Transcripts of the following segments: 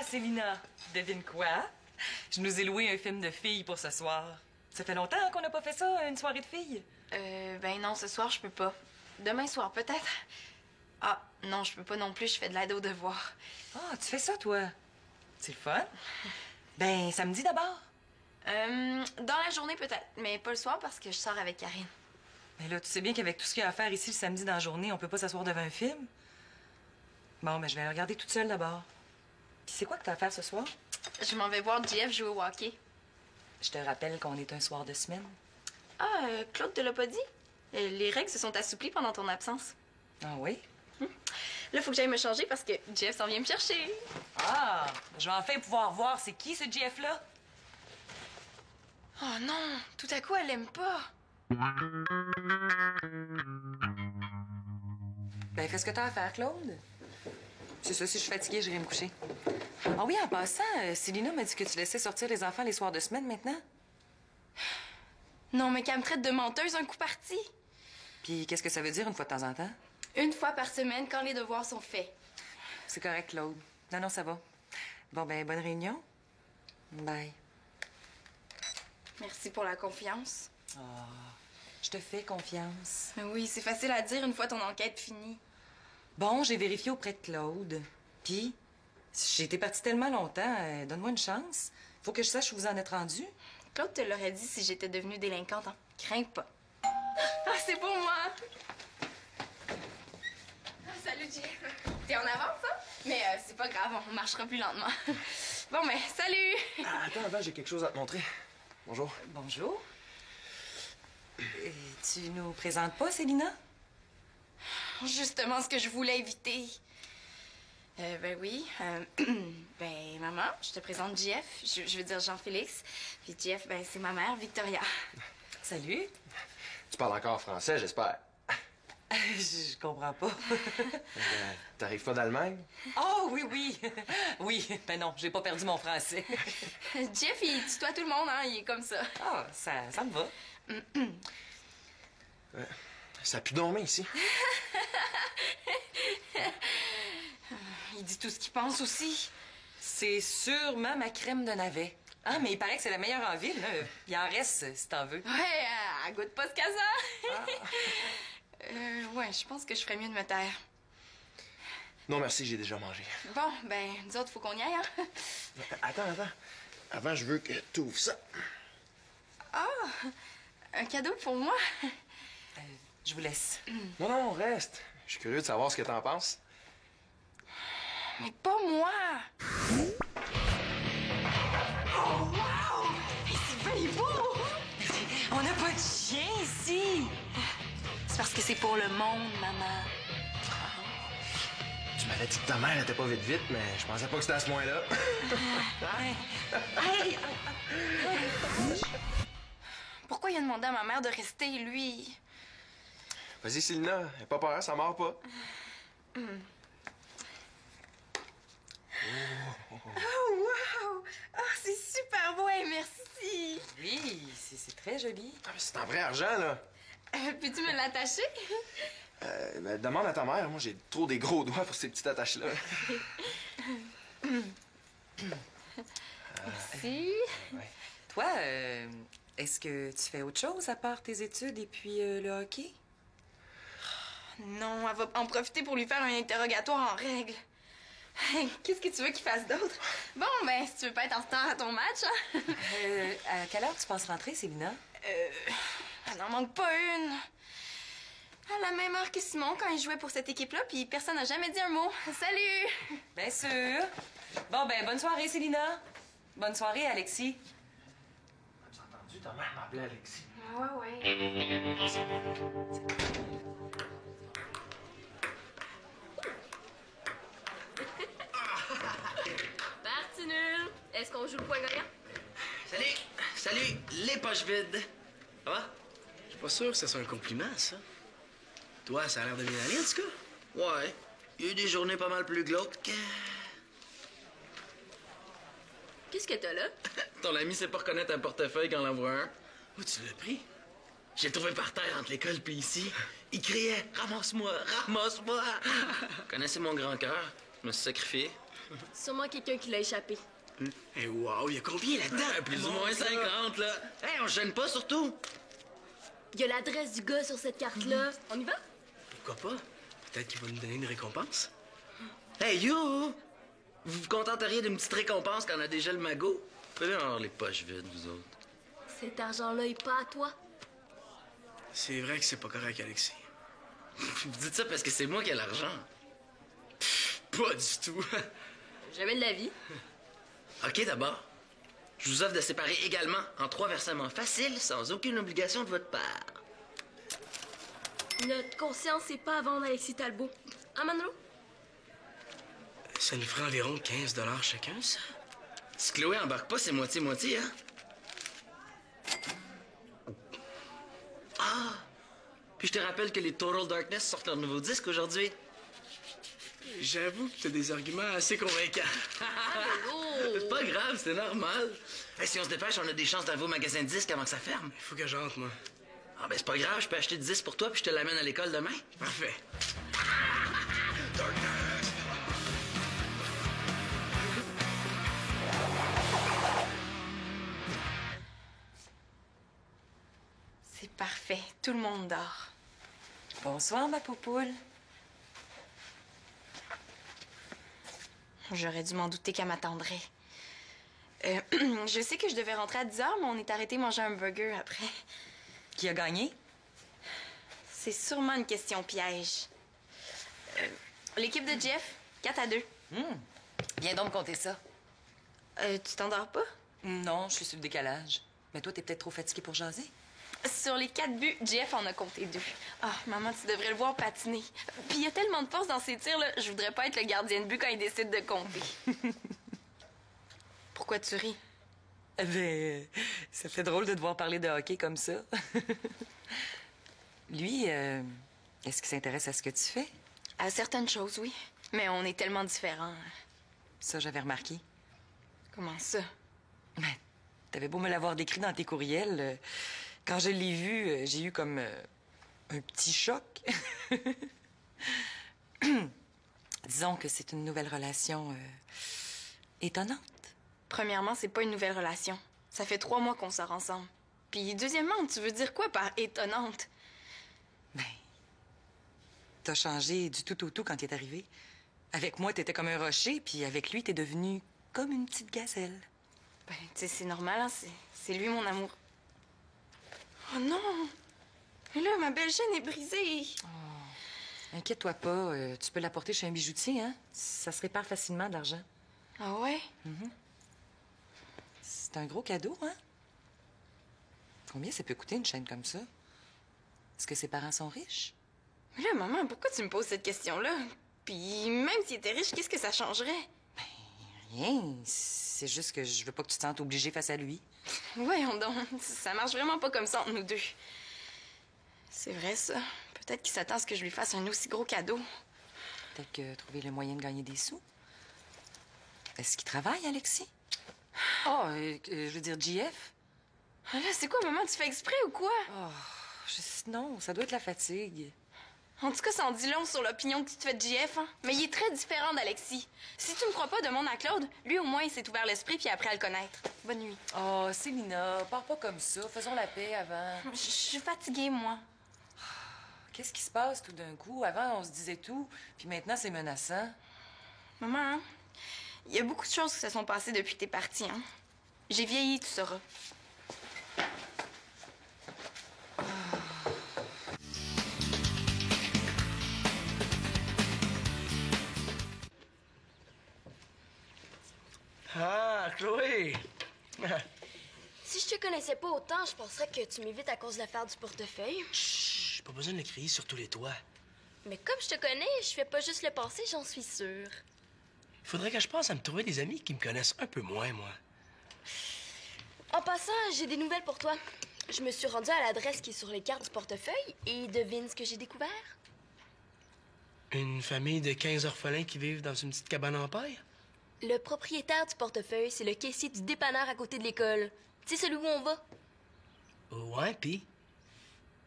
Célina, devine quoi? Je nous ai loué un film de filles pour ce soir. Ça fait longtemps qu'on n'a pas fait ça, une soirée de filles? Ben non, ce soir, je peux pas. Demain soir, peut-être. Ah, non, je peux pas non plus, je fais de l'aide aux devoirs. Ah, tu fais ça, toi? C'est le fun? Ben, samedi d'abord. Dans la journée, peut-être, mais pas le soir parce que je sors avec Karine. Mais là, tu sais bien qu'avec tout ce qu'il y a à faire ici le samedi dans la journée, on peut pas s'asseoir devant un film. Bon, ben, je vais le regarder toute seule d'abord. Puis c'est quoi que t'as à faire ce soir? Je m'en vais voir Jeff jouer au hockey. Je te rappelle qu'on est un soir de semaine. Ah, Claude te l'a pas dit? Les règles se sont assouplies pendant ton absence. Ah oui? Là, faut que j'aille me changer parce que Jeff s'en vient me chercher. Ah! Je vais enfin pouvoir voir c'est qui ce GF-là? Oh non! Tout à coup, elle l'aime pas. Ben, fais ce que t'as à faire, Claude. C'est ça, si je suis fatiguée, j'irai me coucher. Ah oui, en passant, Célina m'a dit que tu laissais sortir les enfants les soirs de semaine maintenant. Non, mais qu'elle me traite de menteuse un coup parti. Puis qu'est-ce que ça veut dire une fois de temps en temps? Une fois par semaine quand les devoirs sont faits. C'est correct, Claude. Non, non, ça va. Bon, ben, bonne réunion. Bye. Merci pour la confiance. Ah, je te fais confiance. Mais oui, c'est facile à dire une fois ton enquête finie. Bon, j'ai vérifié auprès de Claude. Puis, j'ai été partie tellement longtemps, donne-moi une chance. Faut que je sache où vous en êtes rendu. Claude te l'aurait dit si j'étais devenue délinquante, hein. Crains pas. Ah, c'est pour moi! Salut, Jeff. T'es en avance, hein? Mais c'est pas grave, on marchera plus lentement. Bon, mais salut! Ah, attends, avant, j'ai quelque chose à te montrer. Bonjour. Bonjour. Tu nous présentes pas, Célina? Justement ce que je voulais éviter. Ben oui. Ben, maman, je te présente Jeff. Je veux dire Jean-Félix. Puis Jeff, ben, c'est ma mère, Victoria. Salut. Tu parles encore français, j'espère. Je comprends pas. T'arrives pas d'Allemagne? Oh, oui, oui. Oui, ben non, j'ai pas perdu mon français. Jeff, il tutoie tout le monde, hein. Il est comme ça. Ah, ça me va. Ça pue donc bien ici. Il dit tout ce qu'il pense aussi. C'est sûrement ma crème de navet. Ah, mais il paraît que c'est la meilleure en ville, là. Il en reste, si t'en veux. Ouais, elle goûte pas ce casa. Ouais, je pense que je ferais mieux de me taire. Non, merci, j'ai déjà mangé. Bon, ben, nous autres, faut qu'on y aille, hein. Attends. Avant, je veux que tu ouvres ça. Ah, un cadeau pour moi. Je vous laisse. Non, reste. Je suis curieux de savoir ce que t'en penses. Mais pas moi. Oh, wow! C'est bien beau! On n'a pas de chien ici! C'est parce que c'est pour le monde, maman. Tu m'avais dit que ta mère était pas vite, mais je pensais pas que c'était à ce point-là. Pourquoi il a demandé à ma mère de rester, lui? Vas-y, Célina, aie pas peur, ça mord pas. Oh, wow! Oh, c'est super beau, hein, merci! Oui, c'est très joli. Ah, mais c'est en vrai argent, là. Peux-tu me l'attacher? Ben, demande à ta mère. Moi, j'ai trop des gros doigts pour ces petites attaches-là. Merci. Ouais. Toi, est-ce que tu fais autre chose à part tes études et puis le hockey? Non, elle va en profiter pour lui faire un interrogatoire en règle. Qu'est-ce que tu veux qu'il fasse d'autre? Bon, ben, si tu veux pas être en retard à ton match, hein? À quelle heure tu penses rentrer, Célina? Elle n'en manque pas une. À la même heure que Simon quand il jouait pour cette équipe-là, puis personne n'a jamais dit un mot. Salut! Bien sûr. Bon, ben, bonne soirée, Célina. Bonne soirée, Alexis. As-tu entendu? Ta mère m'appelait Alexis. Ouais. Parti nul! Est-ce qu'on joue le point gagnant? Salut, les poches vides. Ça va? Je suis pas sûr que ça soit un compliment, ça. Toi, ça a l'air de bien aller, en tout cas. Ouais. Il y a eu des journées pas mal plus glauques que... Qu'est-ce que t'as là? Ton ami sait pas reconnaître un portefeuille quand on en voit un. Où tu l'as pris? J'ai trouvé par terre entre l'école puis ici. Il criait « Ramasse-moi! Ramasse-moi! » Connaissez mon grand cœur. Je me suis sacrifié. Sûrement quelqu'un qui l'a échappé. Eh wow, il y a combien là-dedans? Plus ou moins 50, là. Hey, on se gêne pas, surtout. Il y a l'adresse du gars sur cette carte-là. On y va? Pourquoi pas? Peut-être qu'il va nous donner une récompense. Hey, you! Vous vous contenteriez d'une petite récompense quand on a déjà le magot? Faites bien avoir les poches vides, vous autres. Cet argent-là est pas à toi. C'est vrai que c'est pas correct, Alexis. Vous dites ça parce que c'est moi qui ai l'argent. Pas du tout. Jamais de la vie. OK, d'abord. Je vous offre de séparer également en 3 versements faciles, sans aucune obligation de votre part. Notre conscience, c'est pas à vendre, Alexis Talbot. Hein, Manolo? Ça nous ferait environ 15 $ chacun, ça? Si Chloé embarque pas, c'est moitié-moitié, hein? Ah! Puis je te rappelle que les Total Darkness sortent leur nouveau disque aujourd'hui. J'avoue que t'as des arguments assez convaincants. C'est pas grave, c'est normal. Hey, si on se dépêche, on a des chances d'arriver au magasin de disques avant que ça ferme. Il faut que j'entre, moi. Ah ben c'est pas grave, je peux acheter 10 pour toi puis je te l'amène à l'école demain. Parfait. C'est parfait. Tout le monde dort. Bonsoir, ma poupoule. J'aurais dû m'en douter qu'elle m'attendrait. Je sais que je devais rentrer à 10 h, mais on est arrêté manger un burger après. Qui a gagné? C'est sûrement une question piège. L'équipe de Jeff, 4-2. Viens donc me conter ça. Tu t'endors pas? Non, je suis sur le décalage. Mais toi, t'es peut-être trop fatigué pour jaser. Sur les 4 buts, Jeff en a compté 2. Ah, maman, tu devrais le voir patiner. Puis il y a tellement de force dans ses tirs, là, je voudrais pas être le gardien de but quand il décide de compter. Pourquoi tu ris? Ça fait drôle de te voir parler de hockey comme ça. Lui, est-ce qu'il s'intéresse à ce que tu fais? À certaines choses, oui. Mais on est tellement différents. Ça, j'avais remarqué. Comment ça? Ben, t'avais beau me l'avoir décrit dans tes courriels. Quand je l'ai vu, j'ai eu comme un petit choc. Disons que c'est une nouvelle relation étonnante. Premièrement, c'est pas une nouvelle relation. Ça fait 3 mois qu'on sort ensemble. Puis deuxièmement, tu veux dire quoi par étonnante? Ben, t'as changé du tout au tout quand il est arrivé. Avec moi, t'étais comme un rocher, puis avec lui, t'es devenu comme une petite gazelle. Ben, tu sais, c'est normal, hein? C'est lui, mon amour. Oh non! Mais là, ma belle chaîne est brisée. Inquiète-toi pas, tu peux l'apporter chez un bijoutier, hein? Ça se répare facilement, de l'argent. Ah ouais? C'est un gros cadeau, hein? Combien ça peut coûter une chaîne comme ça? Est-ce que ses parents sont riches? Mais là, maman, pourquoi tu me poses cette question-là? Puis même s'il était riche, qu'est-ce que ça changerait? Rien. C'est juste que je veux pas que tu te sentes obligée face à lui. Voyons donc, ça marche vraiment pas comme ça entre nous deux. C'est vrai, ça. Peut-être qu'il s'attend à ce que je lui fasse un aussi gros cadeau. Peut-être que trouver le moyen de gagner des sous. Est-ce qu'il travaille, Alexis? Je veux dire, JF? Ah là, c'est quoi, maman? Tu fais exprès ou quoi? Non, ça doit être la fatigue. En tout cas, ça en dit long sur l'opinion que tu te fais de JF, hein? Mais il est très différent d'Alexis. Si tu me crois pas, demande à Claude. Lui, au moins, il s'est ouvert l'esprit puis après à le connaître. Bonne nuit. Oh, Célina, pars pas comme ça. Faisons la paix avant. Je suis fatiguée, moi. Qu'est-ce qui se passe tout d'un coup? Avant, on se disait tout, puis maintenant, c'est menaçant. Maman, hein? Il y a beaucoup de choses qui se sont passées depuis que t'es partie, hein? J'ai vieilli, tu sauras. Ah, Chloé! Si je te connaissais pas autant, je penserais que tu m'évites à cause de l'affaire du portefeuille. Chut, pas besoin de le crier sur tous les toits. Mais comme je te connais, je fais pas juste le passer, j'en suis sûre. Il faudrait que je pense à me trouver des amis qui me connaissent un peu moins, moi. En passant, j'ai des nouvelles pour toi. Je me suis rendue à l'adresse qui est sur les cartes du portefeuille et devine ce que j'ai découvert? Une famille de 15 orphelins qui vivent dans une petite cabane en paille? Le propriétaire du portefeuille, c'est le caissier du dépanneur à côté de l'école. Tu sais, celui où on va? Ouais, pis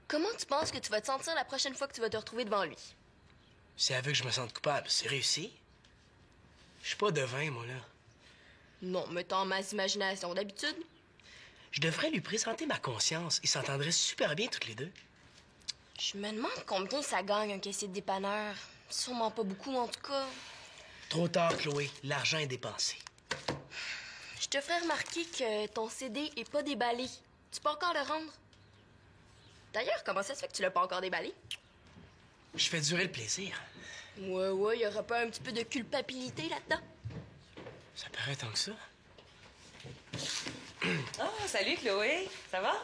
Comment tu penses que tu vas te sentir la prochaine fois que tu vas te retrouver devant lui? si elle veut que je me sente coupable, c'est réussi. Je suis pas devin, moi, là. Non, mais t'as ma imagination d'habitude. Je devrais lui présenter ma conscience. Ils s'entendraient super bien toutes les deux. Je me demande combien ça gagne un caissier de dépanneur. Sûrement pas beaucoup, en tout cas. Trop tard, Chloé. L'argent est dépensé. Je te ferai remarquer que ton CD est pas déballé. Tu peux encore le rendre? D'ailleurs, comment ça se fait que tu l'as pas encore déballé? Je fais durer le plaisir. Ouais, y aura pas un petit peu de culpabilité là-dedans? Ça paraît tant que ça. Oh, salut, Chloé. Ça va?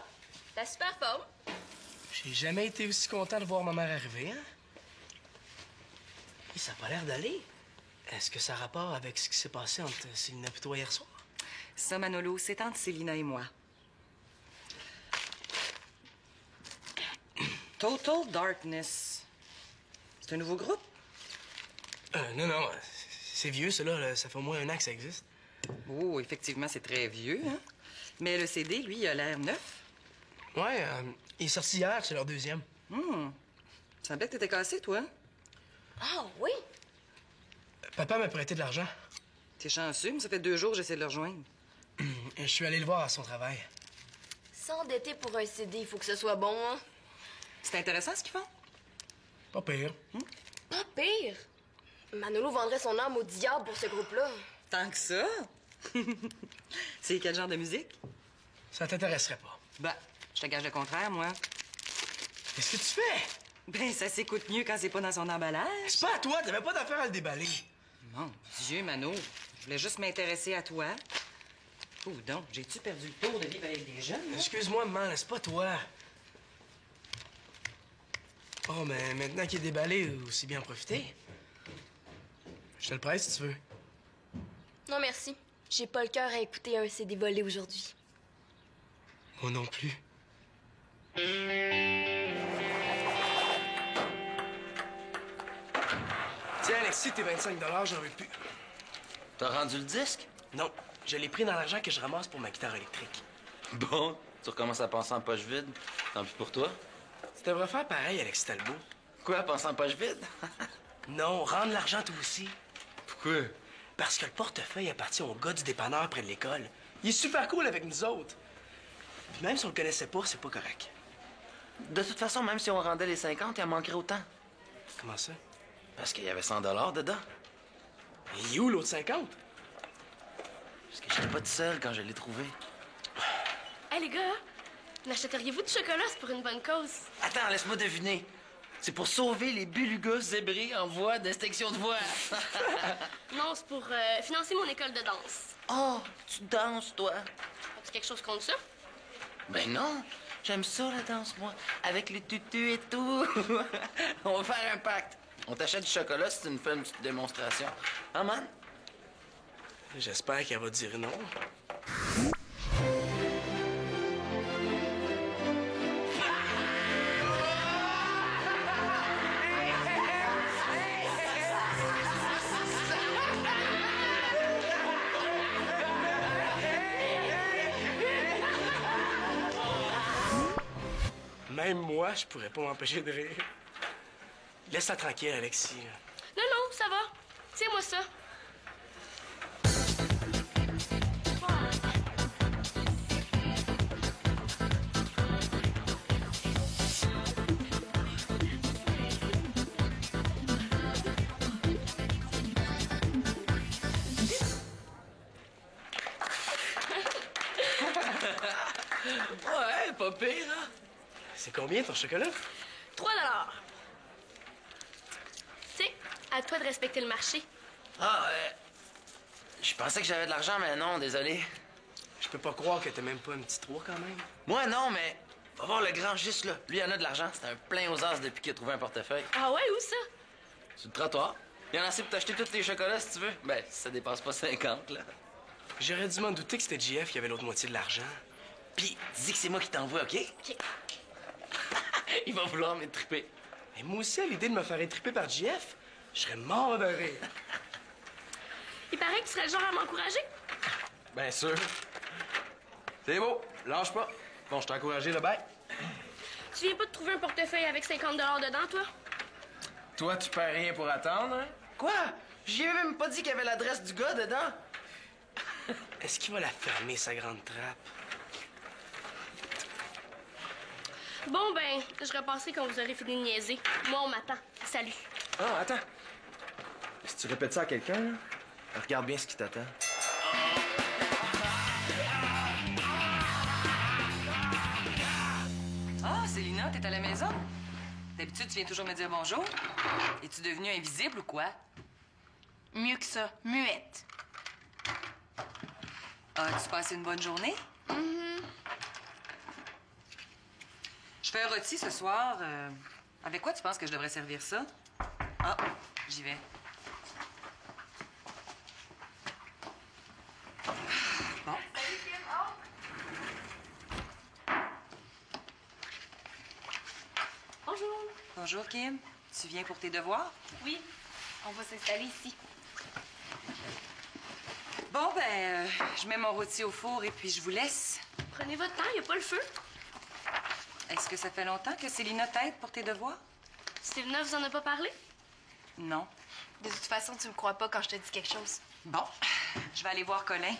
T'as super forme. J'ai jamais été aussi content de voir ma mère arriver, hein? Et ça a pas l'air d'aller. Est-ce que ça a rapport avec ce qui s'est passé entre Célina et toi hier soir? Ça, Manolo, c'est entre Célina et moi. Total Darkness. C'est un nouveau groupe? Non. C'est vieux, cela. Là. Ça fait au moins 1 an que ça existe. Oh, effectivement, c'est très vieux, hein? Mais le CD, lui, il a l'air neuf. Ouais, il est sorti hier, c'est leur 2e. Ça semblait que t'étais cassé, toi. Ah oui? Papa m'a prêté de l'argent. T'es chanceux, mais ça fait 2 jours que j'essaie de le rejoindre. Je suis allé le voir à son travail. S'endetter pour un CD, il faut que ce soit bon, hein? C'est intéressant ce qu'ils font. Pas pire. Pas pire! Manolo vendrait son âme au diable pour ce groupe-là. Tant que ça? C'est quel genre de musique? Ça t'intéresserait pas. Bah, je te gage le contraire, moi. Qu'est-ce que tu fais? Ben, ça s'écoute mieux quand c'est pas dans son emballage. C'est pas à toi, t'avais pas d'affaire à le déballer. Mon Dieu, Mano, je voulais juste m'intéresser à toi. Oh donc, j'ai-tu perdu le tour de vivre avec des jeunes? Moi? Excuse-moi, maman, c'est pas toi. Oh, mais maintenant qu'il est déballé, aussi bien en profiter. Je te le prête si tu veux. Non, merci. J'ai pas le cœur à écouter un CD volé aujourd'hui. Moi non plus. Tiens, Alexis, tes 25 $, j'en veux plus. T'as rendu le disque? Non, je l'ai pris dans l'argent que je ramasse pour ma guitare électrique. Bon, tu recommences à penser en poche vide. Tant pis pour toi. Tu devrais faire pareil, Alexis Talbot. Quoi, penser en poche vide? Non, rendre l'argent toi aussi. Pourquoi? Parce que le portefeuille appartient au gars du dépanneur près de l'école. Il est super cool avec nous autres. Puis même si on le connaissait pas, c'est pas correct. De toute façon, même si on rendait les 50, il en manquerait autant. Comment ça? Parce qu'il y avait 100 $ dedans. Il est où l'autre 50? Parce que j'étais pas tout seul quand je l'ai trouvé. Hey les gars, n'achèteriez-vous du chocolat? C'est pour une bonne cause. Attends, laisse-moi deviner. C'est pour sauver les belugas zébrés en voie d'extinction de voix. Non, c'est pour financer mon école de danse. Oh, tu danses, toi? As-tu quelque chose contre ça? Ben non, j'aime ça, la danse, moi. Avec les tutus et tout. On va faire un pacte. On t'achète du chocolat si tu nous fais une petite démonstration. Hein, man? J'espère qu'elle va dire non. Même moi, je pourrais pas m'empêcher de rire. Laisse-la tranquille, Alexis. Non, ça va. Tiens-moi ça. Ouais, pas pire, hein? C'est combien ton chocolat? 3 $. Tu sais, à toi de respecter le marché. Ah, je pensais que j'avais de l'argent, mais non, désolé. Je peux pas croire que t'as même pas un petit 3 quand même. Moi, non, mais va voir le grand juste là. Lui, il en a de l'argent. C'est un plein aux as depuis qu'il a trouvé un portefeuille. Ah ouais, où ça? Sur le trottoir. Il y en a assez pour t'acheter tous les chocolats, si tu veux. Ben, ça dépasse pas 50, là. J'aurais dû m'en douter que c'était JF qui avait l'autre moitié de l'argent. Puis, dis que c'est moi qui t'envoie, OK? OK. Il va vouloir m'étriper. Et moi aussi, à l'idée de me faire étriper par JF, je serais mort de rire. Il paraît que tu serais le genre à m'encourager. Bien sûr. C'est beau, lâche pas. Bon, je t'ai encouragé, le bail. Tu viens pas de trouver un portefeuille avec 50 $ dedans, toi? Toi, tu perds rien pour attendre, hein? Quoi? J'y ai même pas dit qu'il y avait l'adresse du gars dedans. Est-ce qu'il va la fermer, sa grande trappe? Bon, ben, je repasserai quand vous aurez fini de niaiser. Moi, on m'attend. Salut. Ah, attends. Si tu répètes ça à quelqu'un, là, regarde bien ce qui t'attend. Ah, Célina, t'es à la maison? D'habitude, tu viens toujours me dire bonjour. Es-tu devenue invisible ou quoi? Mieux que ça, muette. As-tu passé une bonne journée? Je fais un rôti ce soir. Avec quoi tu penses que je devrais servir ça? Ah, j'y vais. Bon. Bonjour. Bonjour, Kim. Tu viens pour tes devoirs? Oui, on va s'installer ici. Bon, ben, je mets mon rôti au four et puis je vous laisse. Prenez votre temps, y a pas le feu. Est-ce que ça fait longtemps que Célina t'aide pour tes devoirs? Stevena vous en a pas parlé? Non. De toute façon, tu me crois pas quand je te dis quelque chose. Bon, je vais aller voir Colin.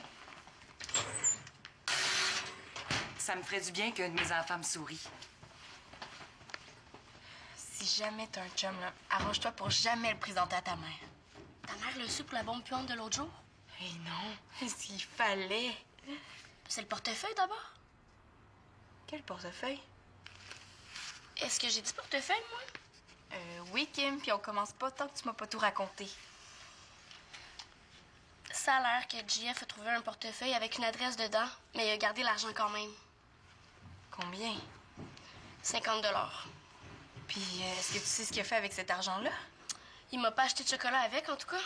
Ça me ferait du bien qu'un de mes enfants me sourie. Si jamais t'as un chum, là, arrange-toi pour jamais le présenter à ta mère. Ta mère l'a su pour la bombe puante de l'autre jour? Eh non, s'il fallait. C'est le portefeuille d'abord. Quel portefeuille? Est-ce que j'ai dit portefeuille, moi? Oui, Kim, puis on commence pas tant que tu m'as pas tout raconté. Ça a l'air que JF a trouvé un portefeuille avec une adresse dedans, mais il a gardé l'argent quand même. Combien? 50 $. Puis, est-ce que tu sais ce qu'il a fait avec cet argent-là? Il m'a pas acheté de chocolat avec, en tout cas.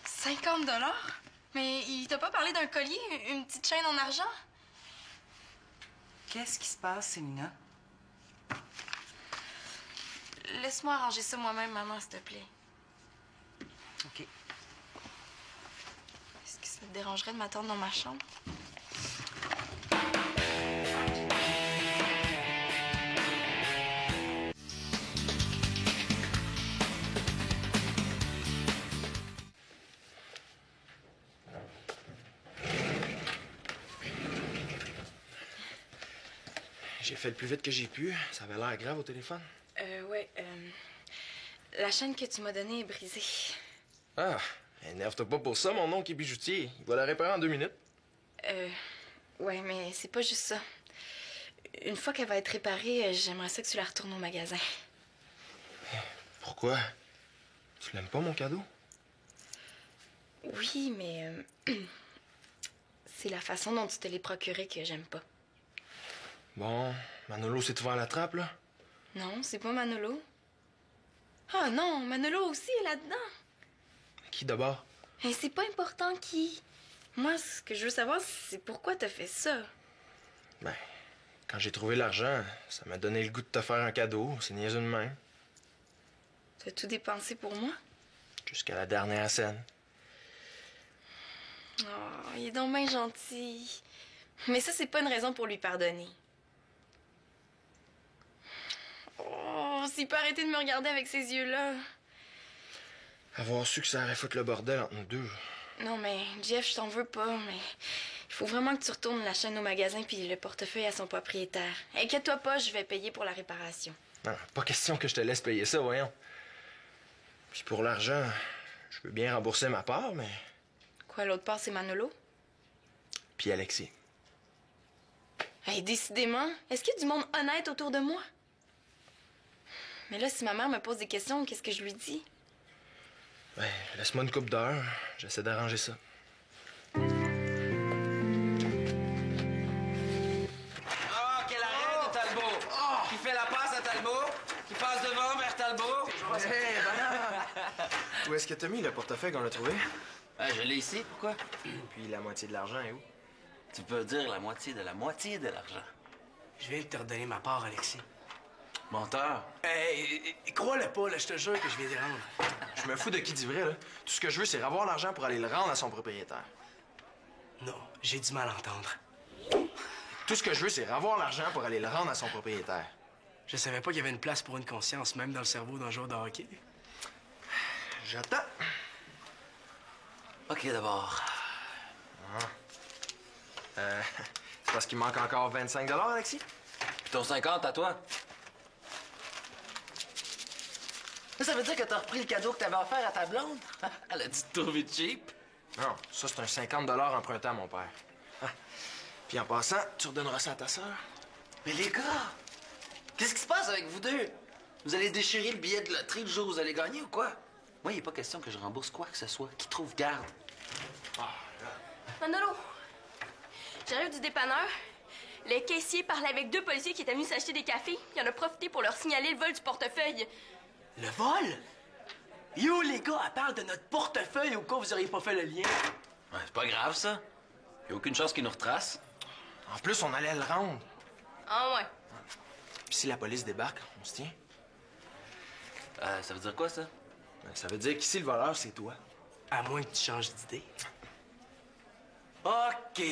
50 $? Mais il t'a pas parlé d'un collier, une petite chaîne en argent? Qu'est-ce qui se passe, Célina? Laisse-moi arranger ça moi-même, maman, s'il te plaît. OK. Est-ce que ça te dérangerait de m'attendre dans ma chambre? J'ai fait le plus vite que j'ai pu. Ça avait l'air grave au téléphone. Ouais, la chaîne que tu m'as donnée est brisée. Ah, énerve-toi pas pour ça, mon oncle est bijoutier. Il va la réparer en 2 minutes. Ouais, mais c'est pas juste ça. Une fois qu'elle va être réparée, j'aimerais ça que tu la retournes au magasin. Pourquoi? Tu l'aimes pas, mon cadeau? Oui, mais c'est la façon dont tu te l'es procuré que j'aime pas. Bon, Manolo s'est ouvert la trappe, là? Non, c'est pas Manolo. Ah non, Manolo aussi est là-dedans. Qui d'abord? Et c'est pas important qui. Moi, ce que je veux savoir, c'est pourquoi t'as fait ça. Ben, quand j'ai trouvé l'argent, ça m'a donné le goût de te faire un cadeau. C'est niaiseux de même. T'as tout dépensé pour moi? Jusqu'à la dernière scène. Oh, il est donc bien gentil. Mais ça, c'est pas une raison pour lui pardonner. Oh, s'il peut arrêter de me regarder avec ses yeux-là. Avoir su que ça aurait foutu le bordel entre nous deux. Non, mais Jeff, je t'en veux pas, mais il faut vraiment que tu retournes la chaîne au magasin puis le portefeuille à son propriétaire. Inquiète-toi pas, je vais payer pour la réparation. Non, pas question que je te laisse payer ça, voyons. Puis pour l'argent, je veux bien rembourser ma part, mais... Quoi, l'autre part, c'est Manolo? Puis Alexis. Hey, décidément, est-ce qu'il y a du monde honnête autour de moi? Mais là, si ma mère me pose des questions, qu'est-ce que je lui dis? Ben, laisse-moi une couple d'heures. J'essaie d'arranger ça. Ah, quel arrêt de Talbot! Qui fait la passe à Talbot, qui passe devant vers Talbot. Où est-ce que t'as mis le portefeuille qu'on a trouvé? Ah, je l'ai ici, pourquoi? Puis la moitié de l'argent est où? Tu peux dire la moitié de l'argent. Je viens de te redonner ma part, Alexis. Menteur. Hey, crois-le pas, là, je te jure que je viens d'y rendre. Je me fous de qui dit vrai, là. Tout ce que je veux, c'est avoir l'argent pour aller le rendre à son propriétaire. Non, j'ai du mal à entendre. Tout ce que je veux, c'est avoir l'argent pour aller le rendre à son propriétaire. Je savais pas qu'il y avait une place pour une conscience, même dans le cerveau d'un joueur de hockey. J'attends. OK, d'abord. C'est parce qu'il manque encore 25 Alexis? Puis ton 50 à toi? Ça veut dire que t'as repris le cadeau que t'avais offert à ta blonde? Elle a dû te trouver cheap. Non, ça, c'est un 50 emprunté à mon père. Ah. Puis en passant, tu redonneras ça à ta sœur. Mais les gars, qu'est-ce qui se passe avec vous deux? Vous allez déchirer le billet de loterie le jour où vous allez gagner ou quoi? Moi, il n'est pas question que je rembourse quoi que ce soit. Qui trouve garde? Manolo, j'arrive du dépanneur. Le caissier parlait avec 2 policiers qui étaient venus s'acheter des cafés. Il en a profité pour leur signaler le vol du portefeuille. Le vol? Yo, les gars, elle parle de notre portefeuille au cas où vous auriez pas fait le lien. Ouais, c'est pas grave, ça. Y a aucune chance qu'ils nous retracent. En plus, on allait le rendre. Ah ouais. Puis si la police débarque, on se tient. Ça veut dire quoi, ça? Ben, ça veut dire qu'ici, le voleur, c'est toi. À moins que tu changes d'idée. OK,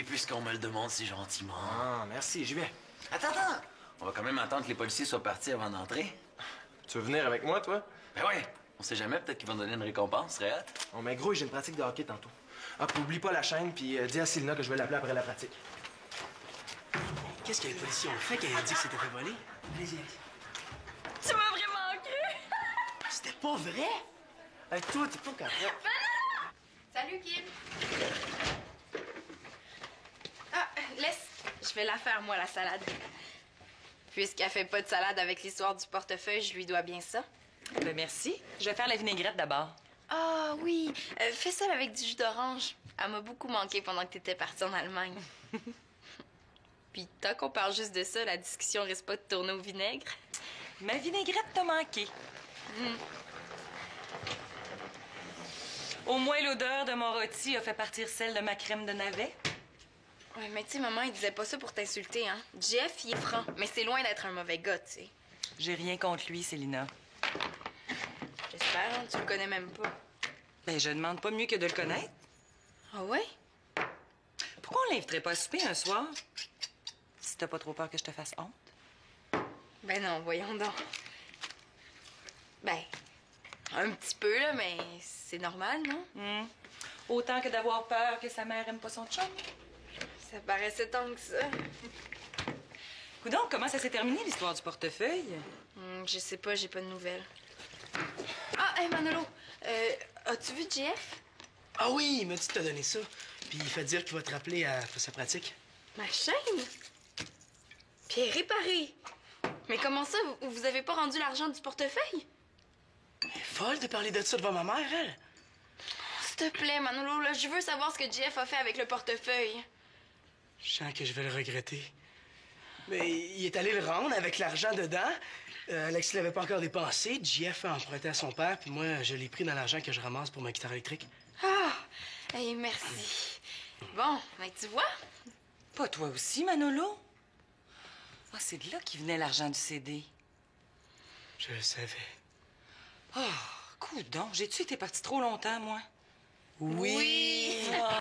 puisqu'on me le demande si gentiment. Ah, merci, j'y vais. Attends! On va quand même attendre que les policiers soient partis avant d'entrer. Tu veux venir avec moi, toi? Ben ouais, on sait jamais, peut-être qu'ils vont donner une récompense, serait hâte. Oh, mais gros, j'ai une pratique de hockey tantôt. Ah, puis oublie pas la chaîne, puis dis à Sylvina que je vais l'appeler après la pratique. Qu'est-ce que les policiers ont fait quand ils ont dit que c'était fait voler? Vas-y. Tu m'as vraiment cru? C'était pas vrai? Hey, toi, t'es pas capable. Salut, Kim. Ah, laisse. Je vais la faire, moi, la salade. Puisqu'elle fait pas de salade avec l'histoire du portefeuille, je lui dois bien ça. Ben merci. Je vais faire la vinaigrette d'abord. Ah oui, fais ça avec du jus d'orange. Elle m'a beaucoup manqué pendant que t'étais partie en Allemagne. Puis tant qu'on parle juste de ça, la discussion risque pas de tourner au vinaigre. Ma vinaigrette t'a manqué. Au moins, l'odeur de mon rôti a fait partir celle de ma crème de navet. Ouais, mais tu sais, maman, il disait pas ça pour t'insulter, hein. Jeff, il est franc, mais c'est loin d'être un mauvais gars, tu sais. J'ai rien contre lui, Célina. J'espère, hein, tu le connais même pas. Ben, je demande pas mieux que de le connaître. Ah ouais? Pourquoi on l'inviterait pas à souper un soir? Si t'as pas trop peur que je te fasse honte. Ben non, voyons donc. Ben, un petit peu, là, mais c'est normal, non? Autant que d'avoir peur que sa mère aime pas son chum. Ça paraissait tant que ça. Coudonc, comment ça s'est terminé, l'histoire du portefeuille? Je sais pas, j'ai pas de nouvelles. Ah, hey, Manolo, as-tu vu Jeff? Ah oui, il m'a dit de te donner ça. Puis il fait dire qu'il va te rappeler à sa pratique. Ma chaîne? Puis elle est réparée. Mais comment ça, vous avez pas rendu l'argent du portefeuille? Elle est folle de parler de ça devant ma mère, elle. S'il te plaît, Manolo, là, je veux savoir ce que Jeff a fait avec le portefeuille. Je sens que je vais le regretter. Mais il est allé le rendre avec l'argent dedans. Alexis l'avait pas encore dépensé. JF a emprunté à son père, puis moi, je l'ai pris dans l'argent que je ramasse pour ma guitare électrique. Ah! Hey, merci. Bon, ben tu vois? Pas toi aussi, Manolo? Ah, c'est de là qu'il venait l'argent du CD. Je le savais. Ah, coudonc, j'ai-tu été partie trop longtemps, moi? Oui! Ah.